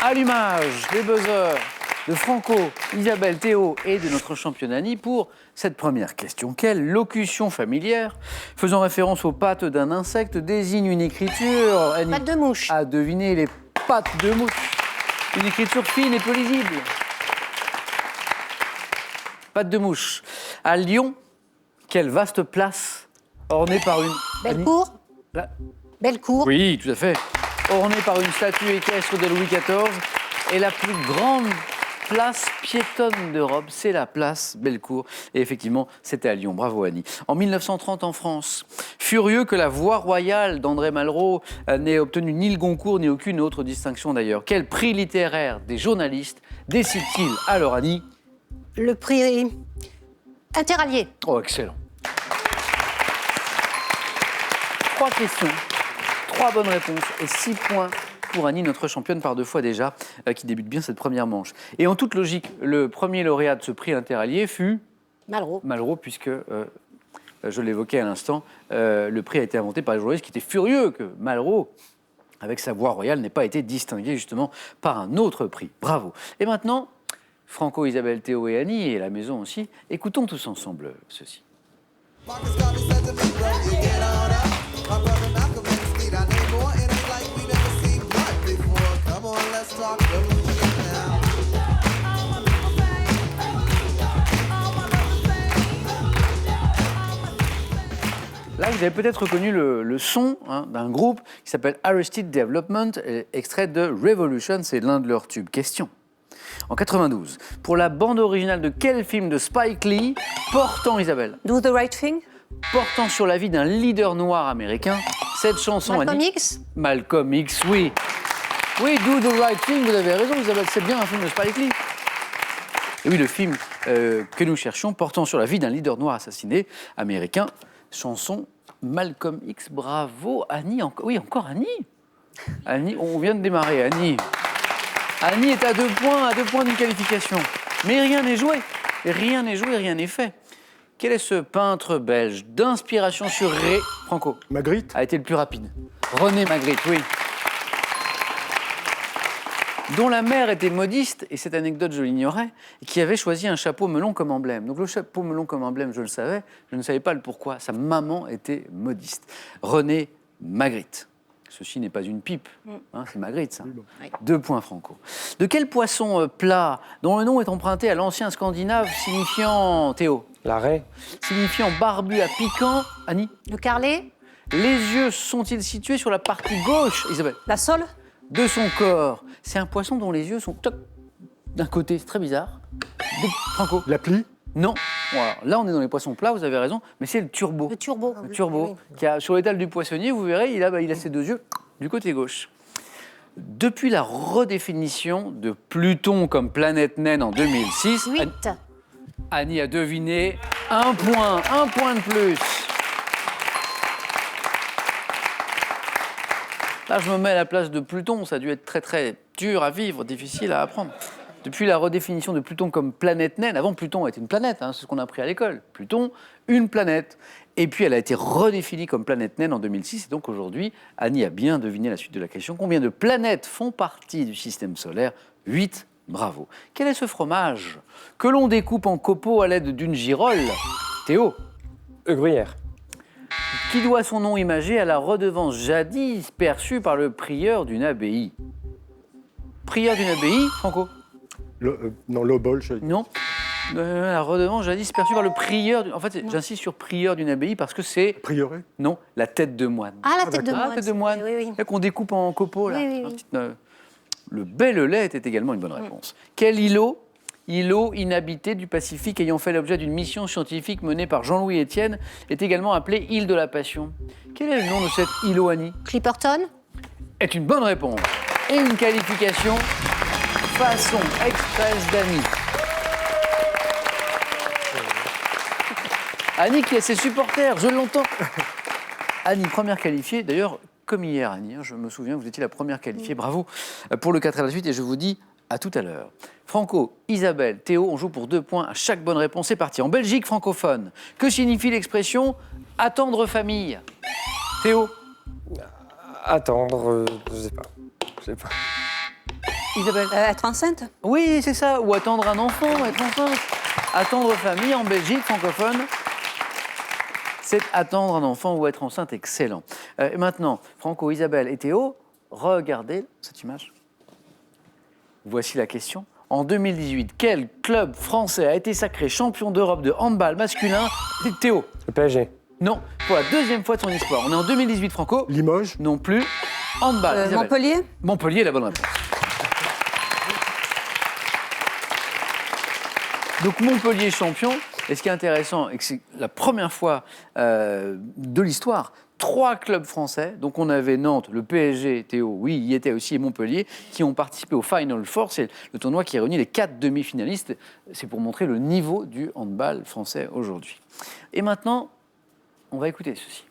Allumage des buzzers de Franco, Isabelle, Théo et de notre championne Annie pour cette première question. Quelle locution familière faisant référence aux pattes d'un insecte désigne une écriture, Annie, Pattes de mouche. à deviner les pattes de mouche. Une écriture fine et peu lisible. Pattes de mouche. À Lyon, quelle vaste place ornée par une... Belle Annie cour. La- Belle cour. Oui, tout à fait. Ornée par une statue équestre de Louis XIV et la plus grande place piétonne d'Europe, c'est la place Bellecour. Et effectivement, c'était à Lyon. Bravo Annie. En 1930 en France, furieux que la voix royale d'André Malraux n'ait obtenu ni le Goncourt ni aucune autre distinction d'ailleurs, quel prix littéraire des journalistes décide-t-il alors Annie? Le prix interallié. Oh, excellent. 3 questions, 3 bonnes réponses et 6 points pour Annie, notre championne par 2 fois déjà, qui débute bien cette première manche. Et en toute logique, le premier lauréat de ce prix interallié fut Malraux. puisque, je l'évoquais à l'instant, le prix a été inventé par les journalistes qui étaient furieux que Malraux, avec sa voix royale, n'ait pas été distingué justement par un autre prix. Bravo. Et maintenant, Franco, Isabelle, Théo et Annie, et la maison aussi, écoutons tous ensemble ceci. Marcus Garvey said to me, bro, you get on up. My brother Malcolm in the street, I need more. It ain't like we never seen blood before. Come on, let's talk revolution now. Là, vous avez peut-être reconnu le son d'un groupe qui s'appelle Arrested Development, extrait de Revolution, c'est l'un de leurs tubes. Question. En 92, pour la bande originale de quel film de Spike Lee portant, Isabelle, Do the right thing. portant sur la vie d'un leader noir américain, cette chanson... Malcolm Annie- X. Malcolm X, oui. Oui, Do the Right Thing, vous avez raison, Isabelle, c'est bien un film de Spike Lee. Et oui, le film que nous cherchions, portant sur la vie d'un leader noir assassiné américain, chanson Malcolm X, bravo. Annie, oui, encore Annie. Annie, on vient de démarrer, Annie. Annie est à 2 points d'une qualification. Mais rien n'est joué. Rien n'est joué, rien n'est fait. Quel est ce peintre belge d'inspiration sur Franco Magritte. a été le plus rapide. René Magritte, oui. Dont la mère était modiste, et cette anecdote je l'ignorais, et qui avait choisi un chapeau melon comme emblème. Donc le chapeau melon comme emblème, je le savais, je ne savais pas le pourquoi. Sa maman était modiste. René Magritte. Ceci n'est pas une pipe, hein, c'est Magritte, ça. Oui. 2 points Franco. De quel poisson plat, dont le nom est emprunté à l'ancien scandinave signifiant, Théo, L'arrêt. signifiant barbu à piquant, Annie, Le carlet. les yeux sont-ils situés sur la partie gauche, Isabelle, La sole. de son corps? C'est un poisson dont les yeux sont toc, d'un côté, c'est très bizarre. Franco. L'appli. Non. Voilà. Là, on est dans les poissons plats, vous avez raison, mais c'est le turbo. Le turbo. Le turbo, Oui. qui a, sur l'étal du poissonnier, vous verrez, il a ses 2 yeux du côté gauche. Depuis la redéfinition de Pluton comme planète naine en 2006, 8. Annie a deviné 1 point de plus. Là, je me mets à la place de Pluton, ça a dû être très très dur à vivre, difficile à apprendre. Depuis la redéfinition de Pluton comme planète naine, avant Pluton était une planète, c'est ce qu'on a appris à l'école. Pluton, une planète. Et puis elle a été redéfinie comme planète naine en 2006, et donc aujourd'hui, Annie a bien deviné la suite de la question. Combien de planètes font partie du système solaire? 8, bravo. Quel est ce fromage que l'on découpe en copeaux à l'aide d'une girole? Théo, Gruyère. qui doit son nom imagé à la redevance jadis perçue par le prieur d'une abbaye. Prieur d'une abbaye, Franco? Non, l'obol. Non. La redevance jadis perçue par le prieur. En fait, j'insiste sur prieur d'une abbaye parce que c'est. Prieuré. Non, la tête de moine. Ah, la tête de Ah, moine. la tête de moine. Oui, oui. Là, qu'on découpe en copeaux, là. Oui, oui, Un oui. petit, le bel lait était également une bonne réponse. Quel îlot inhabité du Pacifique ayant fait l'objet d'une mission scientifique menée par Jean-Louis Etienne est également appelé île de la Passion. Quel est le nom de cet îlot, Annie? Clipperton. Est une bonne réponse. Et une qualification façon express d'Annie. Annie qui a ses supporters, je l'entends. Annie, première qualifiée, d'ailleurs, comme hier, Annie, je me souviens, vous étiez la première qualifiée, bravo pour le 4 à la suite, et je vous dis à tout à l'heure. Franco, Isabelle, Théo, on joue pour 2 points à chaque bonne réponse, c'est parti. En Belgique francophone, que signifie l'expression « attendre famille » Théo? Attendre, je sais pas. Isabelle. Être enceinte. Oui, c'est ça. Ou attendre un enfant, être enceinte. Attendre famille en Belgique francophone. C'est attendre un enfant ou être enceinte. Excellent. Et maintenant, Franco, Isabelle et Théo, regardez cette image. Voici la question. En 2018, quel club français a été sacré champion d'Europe de handball masculin? Théo. Le PSG. Non, pour la deuxième fois de son histoire. On est en 2018, Franco. Limoges. Non plus. Handball. Isabelle. Montpellier. Montpellier est la bonne réponse. Donc Montpellier champion. Et ce qui est intéressant, c'est que c'est la première fois de l'histoire, 3 clubs français, donc on avait Nantes, le PSG, Théo, oui, y était aussi, et Montpellier, qui ont participé au Final Four. C'est le tournoi qui réunit les 4 demi-finalistes. C'est pour montrer le niveau du handball français aujourd'hui. Et maintenant, on va écouter ceci.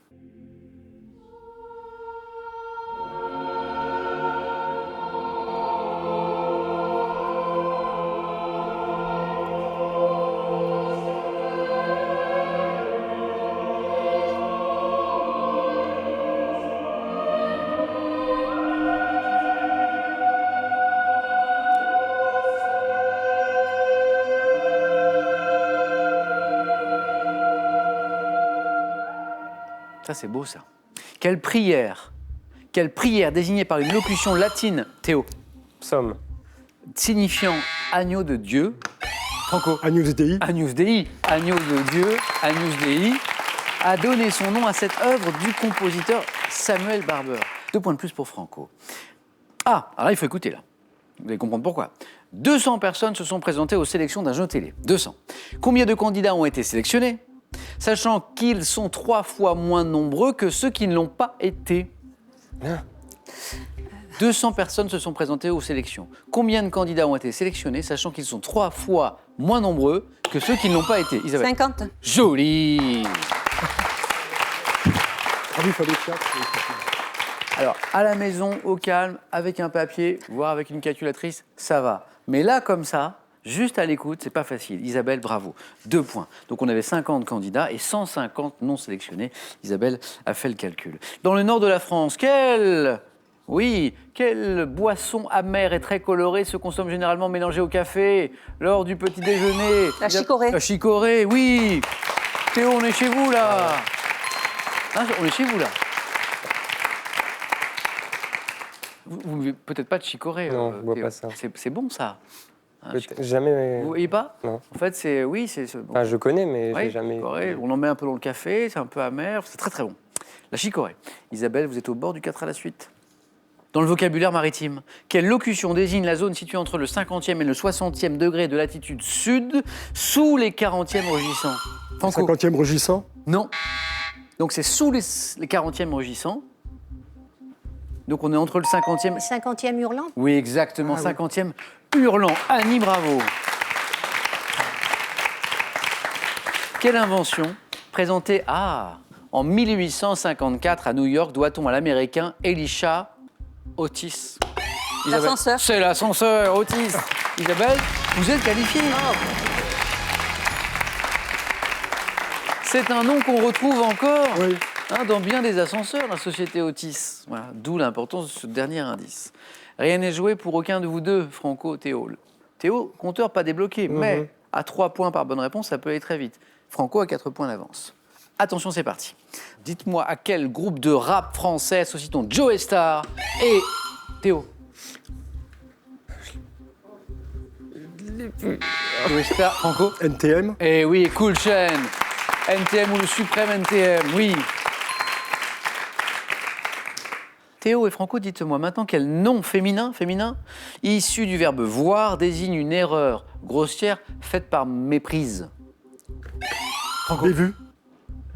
Ça, c'est beau, ça. Quelle prière désignée par une locution latine, Théo, Psaume. signifiant agneau de Dieu, Franco, Agnus Dei. Agnus Dei, agneau de Dieu, Agnus Dei, a donné son nom à cette œuvre du compositeur Samuel Barber. 2 points de plus pour Franco. Ah, alors là, il faut écouter, là. Vous allez comprendre pourquoi. 200 personnes se sont présentées aux sélections d'un jeu télé. 200. Combien de candidats ont été sélectionnés, sachant qu'ils sont 3 fois moins nombreux que ceux qui ne l'ont pas été? 200 personnes se sont présentées aux sélections. Combien de candidats ont été sélectionnés, sachant qu'ils sont 3 fois moins nombreux que ceux qui ne l'ont pas été? Isabelle. 50. Joli. Ah oui, il fallait 4. Alors, à la maison, au calme, avec un papier, voire avec une calculatrice, ça va. Mais là, comme ça, juste à l'écoute, c'est pas facile. Isabelle, bravo. 2 points. Donc, on avait 50 candidats et 150 non sélectionnés. Isabelle a fait le calcul. Dans le nord de la France, quelle boisson amère et très colorée se consomme généralement mélangée au café lors du petit déjeuner? La chicorée. La chicorée, oui. Théo, on est chez vous, là. Hein, on est chez vous, là. Vous ne buvez peut-être pas de chicorée. Non, je ne bois Théo. pas ça. C'est bon, ça. Hein, Jamais. Vous voyez pas? Non. En fait, c'est... Oui, c'est... bon. Enfin, je connais, mais Oui, j'ai jamais. chicorée, on en met un peu dans le café, c'est un peu amer, c'est très très bon. La chicorée. Isabelle, vous êtes au bord du 4 à la suite. Dans le vocabulaire maritime, quelle locution désigne la zone située entre le 50e et le 60e degré de latitude sud, sous les 40e rugissants? Franco. 50e rugissant. Non. Donc c'est sous les 40e rugissants. Donc on est entre le 50e... 50e hurlant. Oui, exactement, 50e hurlant. Annie, bravo. Quelle invention présentée en 1854 à New York doit-on à l'américain Elisha Otis? Isabelle. L'ascenseur. C'est l'ascenseur, Otis. Isabelle, vous êtes qualifiée. C'est un nom qu'on retrouve encore dans bien des ascenseurs, la société Otis. Voilà, d'où l'importance de ce dernier indice. Rien n'est joué pour aucun de vous deux, Franco, Théo. Théo, compteur pas débloqué, mais à 3 points par bonne réponse, ça peut aller très vite. Franco a 4 points d'avance. Attention, c'est parti. Dites-moi à quel groupe de rap français associe-t-on Joe Star et Théo? Joe Star, Franco? NTM. Eh oui, Cool Chain. NTM ou le suprême NTM, oui. Théo et Franco, dites-moi maintenant quel nom féminin, issu du verbe voir, désigne une erreur grossière faite par méprise? Franco. Bévue.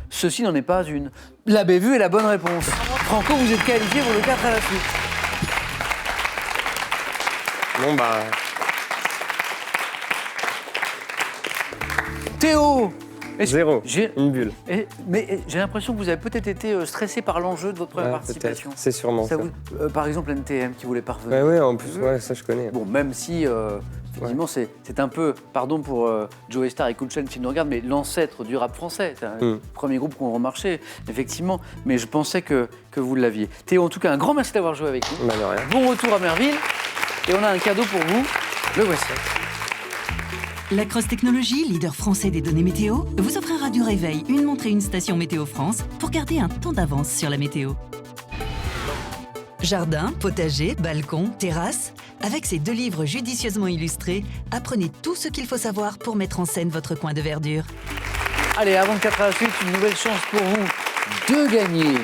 Ceci n'en est pas une. La bévue est la bonne réponse. Franco, vous êtes qualifié pour le 4 à la suite. Bon, bah. Théo! Zéro. Une bulle. Mais j'ai l'impression que vous avez peut-être été stressé par l'enjeu de votre première participation. C'est sûrement ça. Par exemple, NTM qui voulait pas revenir. Ouais, en plus, ça je connais. Bon, même si, effectivement, c'est un peu, pardon pour Joe Star et Cool Chain qui nous regardent, mais l'ancêtre du rap français. C'est un premier groupe qu'on remarchait, effectivement. Mais je pensais que vous l'aviez. Théo, en tout cas, un grand merci d'avoir joué avec nous. Bah, de rien. Bon retour à Merville. Et on a un cadeau pour vous. Le voici. La Cross Technologie, leader français des données météo, vous offrira du réveil, une montre et une station Météo France pour garder un temps d'avance sur la météo. Jardin, potager, balcon, terrasse, avec ces 2 livres judicieusement illustrés, apprenez tout ce qu'il faut savoir pour mettre en scène votre coin de verdure. Allez, avant de 4 à la suite, une nouvelle chance pour vous de gagner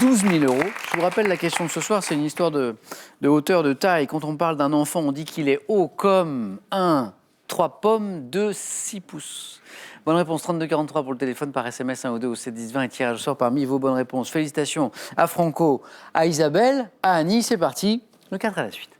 12 000 €. Je vous rappelle la question de ce soir, c'est une histoire de hauteur, de taille. Quand on parle d'un enfant, on dit qu'il est haut comme 3 pommes de 6 pouces. Bonne réponse, 3243 pour le téléphone, par SMS 1 ou 2 au 7 10 20 et tirage au sort parmi vos bonnes réponses. Félicitations à Franco, à Isabelle, à Annie. C'est parti, le 4 à la suite.